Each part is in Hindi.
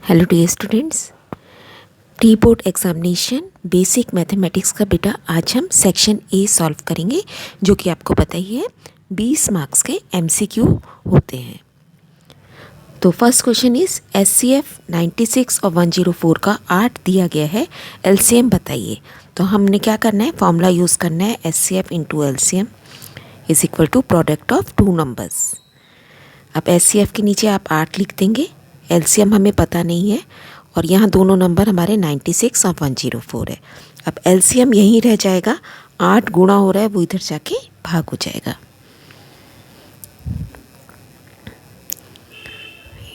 Hello dear students, pre board examination basic mathematics का बेटा आज हम सेक्शन ए सॉल्व करेंगे, जो कि आपको पता ही है 20 मार्क्स के एमसीक्यू होते हैं। तो फर्स्ट क्वेश्चन इज एचसीएफ 96 और 104 का 8 दिया गया है, एलसीएम बताइए। तो हमने क्या करना है, फॉर्मूला यूज़ करना है HCF into LCM is equal to product of two numbers. अब एचसीएफ के नीचे आप 8 लिख देंगे, एलसीएम हमें पता नहीं है और यहाँ दोनों नंबर हमारे 96 और 104 है। अब एलसीएम यहीं रह जाएगा, 8 गुणा हो रहा है वो इधर जाके भाग हो जाएगा।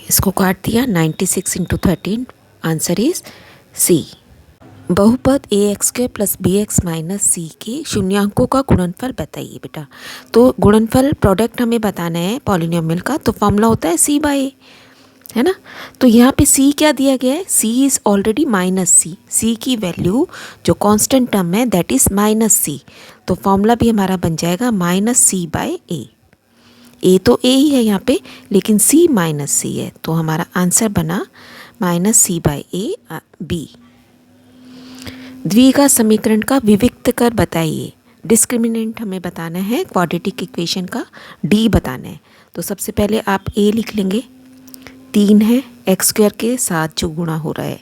इसको काट दिया, 96 इंटू 13, आंसर इज सी। बहुपद A X square plus B X minus C के शून्यांकों का गुणनफल बताइए बेटा। तो गुणनफल प्रोडक्ट हमें बताना है पॉलिनोमियल का, तो फॉर्मूला होता है सी बाई ए, है ना। तो यहाँ पे c क्या दिया गया है, c is already minus C, c की वैल्यू जो कांस्टेंट टर्म है दैट इज़ माइनस सी। तो फॉर्मूला भी हमारा बन जाएगा माइनस सी बाय ए। ए तो ए ही है यहाँ पे, लेकिन c माइनस सी है, तो हमारा आंसर बना minus C by A B. द्विघात समीकरण का विविक्त कर बताइए। डिस्क्रिमिनेंट हमें बताना है, क्वाड्रेटिक इक्वेशन का डी बताना है। तो सबसे पहले आप ए लिख लेंगे, 3 है एक्स स्क्वायर के साथ जो गुणा हो रहा है।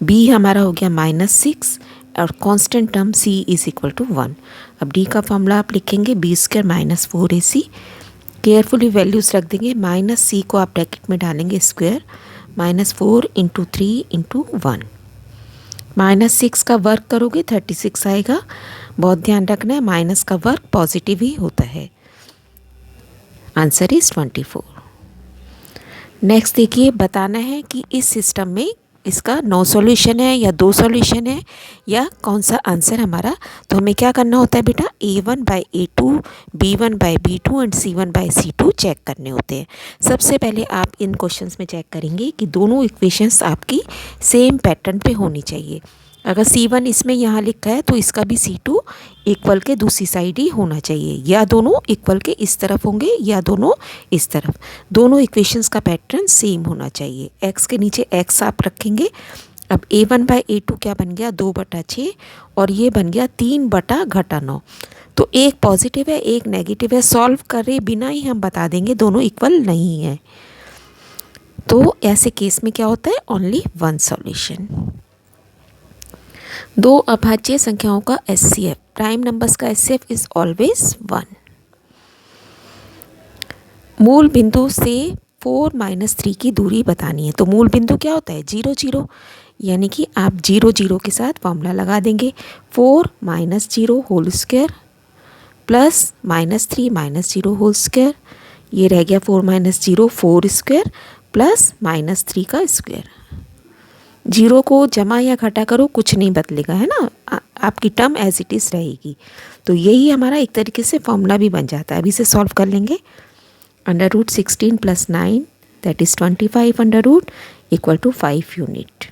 बी हमारा हो गया -6 और constant term c is equal to 1। अब डी का फॉर्मूला आप लिखेंगे b² - 4ac। केयरफुली वैल्यूज़ रख देंगे, -c को आप ब्रैकेट में डालेंगे स्क्वायर, -4 इंटू 3 इंटू 1। -6 का वर्क करोगे 36 आएगा। बहुत ध्यान रखना है, माइनस का वर्क पॉजिटिव ही होता है। Answer is 24। नेक्स्ट देखिए, बताना है कि इस सिस्टम में इसका 9 सॉल्यूशन है या 2 सॉल्यूशन है या कौन सा आंसर हमारा। तो हमें क्या करना होता है बेटा, a1/a2, b1/b2 and c1/c2 check करने होते हैं। सबसे पहले आप इन क्वेश्चंस में चेक करेंगे कि दोनों इक्वेशंस आपकी सेम पैटर्न पे होनी चाहिए। अगर c1 इसमें यहाँ लिखा है तो इसका भी c2 इक्वल के दूसरी साइड ही होना चाहिए, या दोनों इक्वल के इस तरफ होंगे या दोनों इस तरफ। दोनों इक्वेशंस का पैटर्न सेम होना चाहिए। x के नीचे x आप रखेंगे। अब a1/a2 क्या बन गया, 2/6 और ये बन गया 3/9। तो एक पॉजिटिव है एक नेगेटिव है, सॉल्व करे बिना ही हम बता देंगे दोनों इक्वल नहीं है। तो ऐसे केस में क्या होता है, ओनली 1 सॉल्यूशन। दो अभाज्य संख्याओं का एचसीएफ, प्राइम नंबर्स का एचसीएफ इज ऑलवेज 1। मूल बिंदु से 4 - 3 की दूरी बतानी है। तो मूल बिंदु क्या होता है, 0 0, यानी कि आप 0 0 के साथ फॉर्मूला लगा देंगे। 4 - 0 whole square plus -3 - 0 whole square, ये रह गया 4 - 0 4 स्क्वायर प्लस -3 का स्क्वायर। 0 को जमा या घटा करो कुछ नहीं बदलेगा, है ना, आपकी टर्म एज इट इज़ रहेगी। तो यही हमारा एक तरीके से फॉर्मूला भी बन जाता है। अभी इसे सॉल्व कर लेंगे। √16 + 9 that is 25 equal to 5 unit.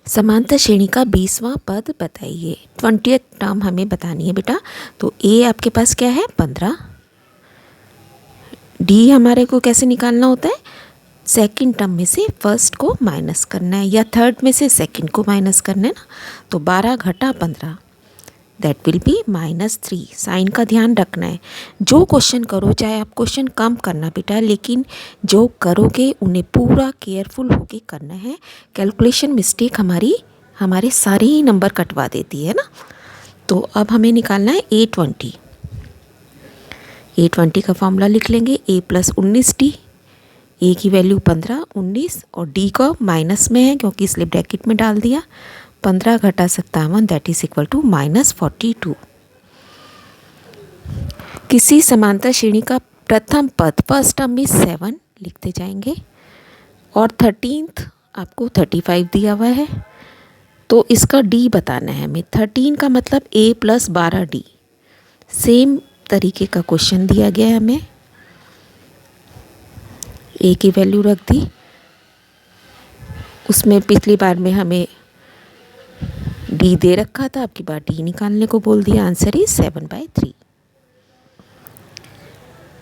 समांतर श्रेणी का 20वां पद बताइए। 20th टर्म हमें बतानी है बेटा। तो ए आपके पास क्या है, 15। डी हमारे को कैसे निकालना होता है, सेकंड टर्म में से फर्स्ट को माइनस करना है या थर्ड में से सेकंड को माइनस करना है ना। तो 12 - 15 दैट विल बी -3। साइन का ध्यान रखना है। जो क्वेश्चन करो, चाहे आप क्वेश्चन कम करना बेटा, लेकिन जो करोगे उन्हें पूरा केयरफुल होके करना है। कैलकुलेशन मिस्टेक हमारे सारे ही नंबर कटवा देती है ना। तो अब हमें निकालना है A20। A20 का फॉर्मूला लिख लेंगे, a + 19d। ए की वैल्यू 15 19 और डी का माइनस में है क्योंकि इसलिए ब्रैकेट में डाल दिया। 15 - 57 दैट इज इक्वल टू -42। किसी समांतर श्रेणी का प्रथम पद, फर्स्ट टर्म में 7 लिखते जाएंगे और 13th आपको 35 दिया हुआ है। तो इसका डी बताना है हमें। 13 का मतलब a + 12d। सेम तरीके का क्वेश्चन दिया गया है हमें। ए की वैल्यू रख दी, उसमें पिछली बार में हमें डी दे रखा था, अब की बार डी निकालने को बोल दिया। Answer is 7/3।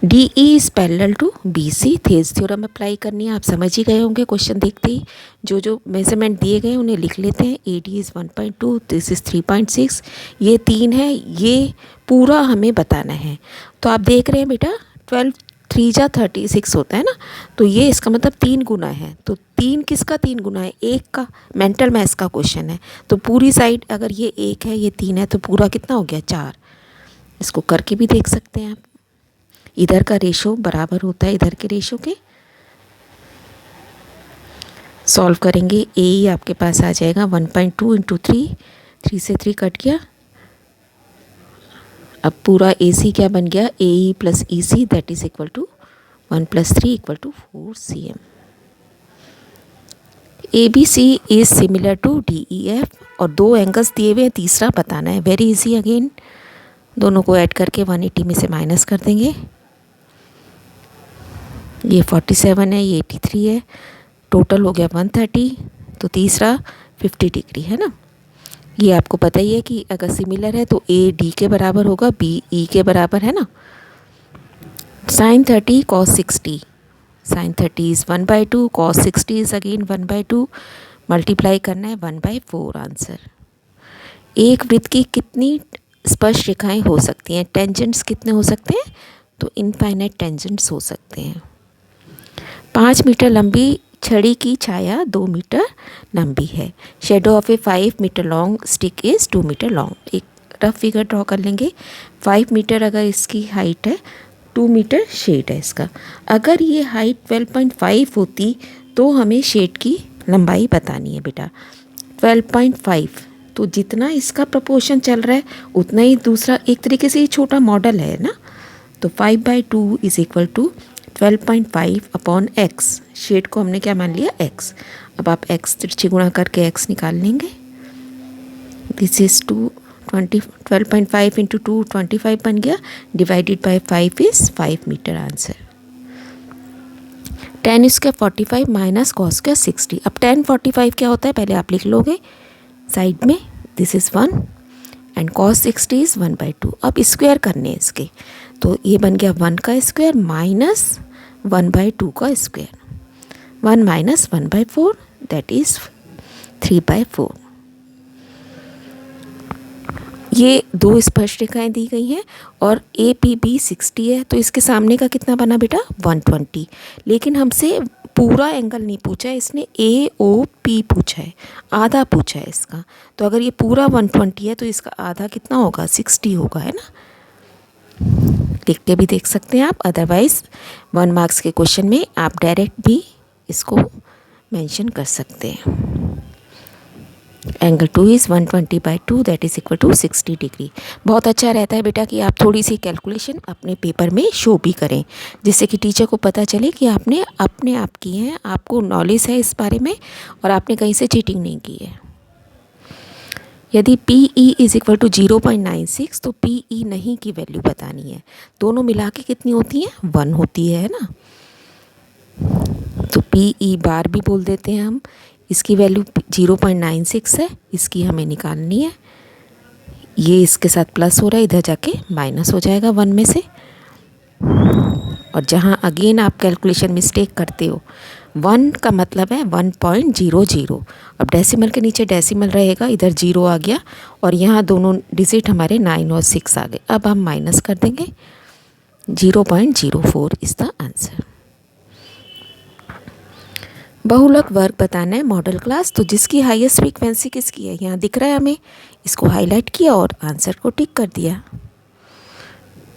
D E is parallel to B C. These theorem apply करनी है, आप समझ ही गए होंगे क्वेश्चन देखते ही। जो मेजरमेंट दिए गए उन्हें लिख लेते हैं। A D is 1.2, this is 3.6, ये 3 है, ये पूरा हमें बताना है। तो आप देख रहे हैं बेटा 12 3 जा 36 होता है ना, तो ये इसका मतलब 3 गुना है। तो 3 किसका 3 गुना है? 1 का। मेंटल मैथ्स का क्वेश्चन है, तो पूरी साइड अगर ये 1 है ये 3 है तो पूरा कितना हो गया? 4। इसको करके भी देख सकते हैं आप। इधर का रेशो बराबर होता है इधर के रेशो के। सॉल्व करेंगे, ए ई आपके पास आ जाएगा 1.2 इंटू 3, 3 से 3 कट गया। अब पूरा ए सी क्या बन गया? A E plus E C that is equal to 1 + 3 = 4 cm। A B C is similar to D E F, और 2 एंगल्स दिए हुए हैं, तीसरा बताना है। वेरी इजी अगेन, दोनों को ऐड करके 180 में से माइनस कर देंगे। ये 47 है, ये 83 है, टोटल हो गया 130। तो तीसरा 50 डिग्री है ना। ये आपको पता ही है कि अगर सिमिलर है तो ए डी के बराबर होगा, बी ई के बराबर है ना। sin 30 cos 60, sin 30 is 1/2, cos 60 is again 1/2, multiply करना है 1/4 आंसर। एक वृत्त की कितनी स्पर्श रेखाएं हो सकती हैं? टेंजेंट्स कितने हो सकते हैं? तो इनफाइनाइट टेंजेंट्स हो सकते हैं। 5 मीटर लंबी छड़ी की छाया 2 मीटर लंबी है। Shadow of a 5 metre long stick is 2 metre long. एक रफ फिगर ड्रॉ कर लेंगे। 5 मीटर अगर इसकी हाइट है, 2 मीटर शेड है इसका। अगर ये हाइट 12.5 होती तो हमें शेड की लंबाई बतानी है बेटा। 12.5, तो जितना इसका प्रपोर्शन चल रहा है उतना ही दूसरा, एक तरीके से ये छोटा मॉडल है ना। तो 5/2 is equal to 12.5 upon x। Shade को हमने क्या मान लिया? x। अब आप x तिरछी गुणा करके x निकाल लेंगे। दिस इज़ 12.5 इंटू 2 25 बन गया, divided by 5 is 5 metre answer. tan square 45 minus cos square 60। अब tan 45 क्या होता है पहले आप लिख लोगे साइड में, this is 1 and cos 60 is 1/2। अब स्क्वायर करने हैं इसके, तो ये बन गया 1 का स्क्वायर माइनस 1/2 का स्क्वायर। 1 minus 1/4 that is 3/4। ये 2 स्पर्श रेखाएं दी गई हैं और ए पी बी 60 है, तो इसके सामने का कितना बना बेटा? 120। लेकिन हमसे पूरा एंगल नहीं पूछा है, इसने ए ओ पी पूछा है, आधा पूछा है इसका। तो अगर ये पूरा 120 है तो इसका आधा कितना होगा? 60 होगा, है ना। लिख के भी देख सकते हैं आप, अदरवाइज़ 1 मार्क्स के क्वेश्चन में आप डायरेक्ट भी इसको मेंशन कर सकते हैं। Angle 2 is 120/2 that is equal to 60 degree. बहुत अच्छा रहता है बेटा कि आप थोड़ी सी कैलकुलेशन अपने पेपर में शो भी करें, जिससे कि टीचर को पता चले कि आपने अपने आप की है, आपको नॉलेज है इस बारे में और आपने कहीं से चीटिंग नहीं की है। यदि P E is equal to 0.96 तो पी ई नहीं की वैल्यू बतानी है। दोनों मिला के कितनी होती है? 1 होती है ना। तो पी ई बार भी बोल देते हैं हम। इसकी वैल्यू 0.96 है, इसकी हमें निकालनी है। ये इसके साथ प्लस हो रहा है, इधर जाके माइनस हो जाएगा 1 में से। और जहाँ अगेन आप कैलकुलेशन मिस्टेक करते हो, 1 का मतलब है 1.00। अब डेसिमल के नीचे डेसिमल रहेगा, इधर 0 आ गया और यहाँ दोनों डिजिट हमारे 9 और 6 आ गए। अब हम माइनस कर देंगे, 0.04 इज़ द आंसर। बहुलक वर्ग बताना है मॉडल क्लास, तो जिसकी हाईएस्ट फ्रीक्वेंसी किसकी है यहाँ दिख रहा है हमें, इसको हाईलाइट किया और आंसर को टिक कर दिया।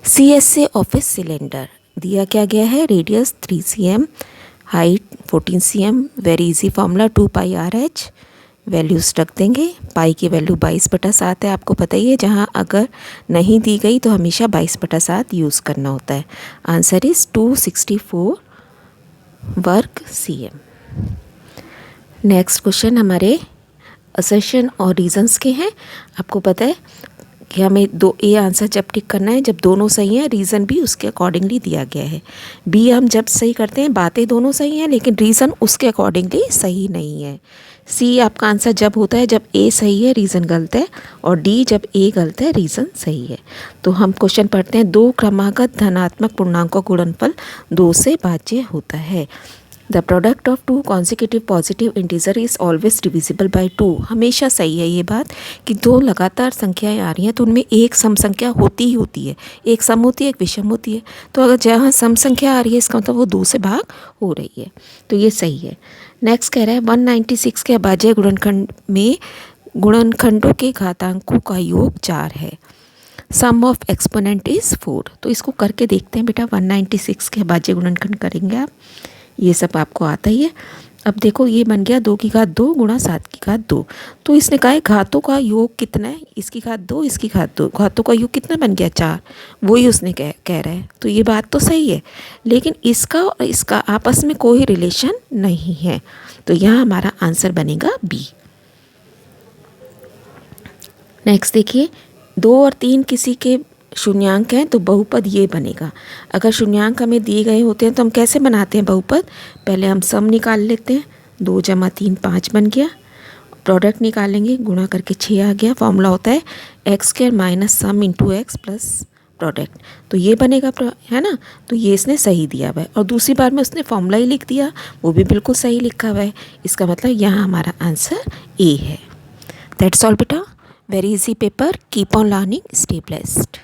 CSA ऑफिस सिलेंडर दिया क्या गया है? Radius 3 cm, height 14 cm। Very easy formula 2πRH। Values रख देंगे। पाई की वैल्यू 22/7 है, आपको पता ही है। जहाँ अगर नहीं दी गई तो हमेशा 22/7 यूज़ करना होता है। आंसर इज़ 264 वर्ग cm। नेक्स्ट क्वेश्चन हमारे असर्शन और रीजंस के हैं। आपको पता है कि हमें दो ए आंसर जब टिक करना है जब दोनों सही हैं, रीज़न भी उसके अकॉर्डिंगली दिया गया है। बी हम जब सही करते हैं बातें दोनों सही हैं लेकिन रीज़न उसके अकॉर्डिंगली सही नहीं है। सी आपका आंसर जब होता है जब ए सही है रीज़न गलत है, और डी जब ए गलत है रीज़न सही है। तो हम क्वेश्चन पढ़ते हैं, दो क्रमागत धनात्मक पूर्णांकों का गुणनफल 2 से भाज्य होता है। The product of to consecutive positive integer is always divisible by 2। हमेशा सही है ये बात कि दो लगातार संख्याएं आ रही हैं तो उनमें एक सम संख्या होती ही होती है, एक सम होती है एक विषम होती है। तो अगर जहाँ सम संख्या आ रही है इसका मतलब वो 2 से भाग हो रही है, तो ये सही है। नेक्स्ट कह रहा है 196 के अभाज्य गुणनखंड में गुणनखंडों के घातांकों का योग 4 है। सम ऑफ एक्सपोनेंट इज़ 4। तो इसको करके देखते हैं बेटा। 196 के अभाज्य गुणनखंड करेंगे आप, ये सब आपको आता ही है। अब देखो ये बन गया 2 की घात 2 गुणा 7 की घात 2। तो इसने कहा है घातों का योग कितना है, इसकी घात 2 इसकी घात 2, घातों का योग कितना बन गया 4। वही उसने कह रहा है, तो ये बात तो सही है लेकिन इसका और इसका आपस में कोई रिलेशन नहीं है, तो यहाँ हमारा आंसर बनेगा बी। नेक्स्ट देखिए, 2 और 3 किसी के शून्यांक हैं तो बहुपद ये बनेगा। अगर शून्यांक हमें दिए गए होते हैं तो हम कैसे बनाते हैं बहुपद, पहले हम सम निकाल लेते हैं। 2 + 3 5 बन गया, प्रोडक्ट निकालेंगे, गुणा करके 6 आ गया। फॉर्मूला होता है x² - सम × x प्लस प्रोडक्ट, तो ये बनेगा है ना। तो ये इसने सही दिया हुआ है, और दूसरी बार में उसने फॉर्मूला ही लिख दिया, वो भी बिल्कुल सही लिखा हुआ है। इसका मतलब यहाँ हमारा आंसर ए है। दैट्स ऑल बेटा, very easy paper, keep on learning, stay blessed.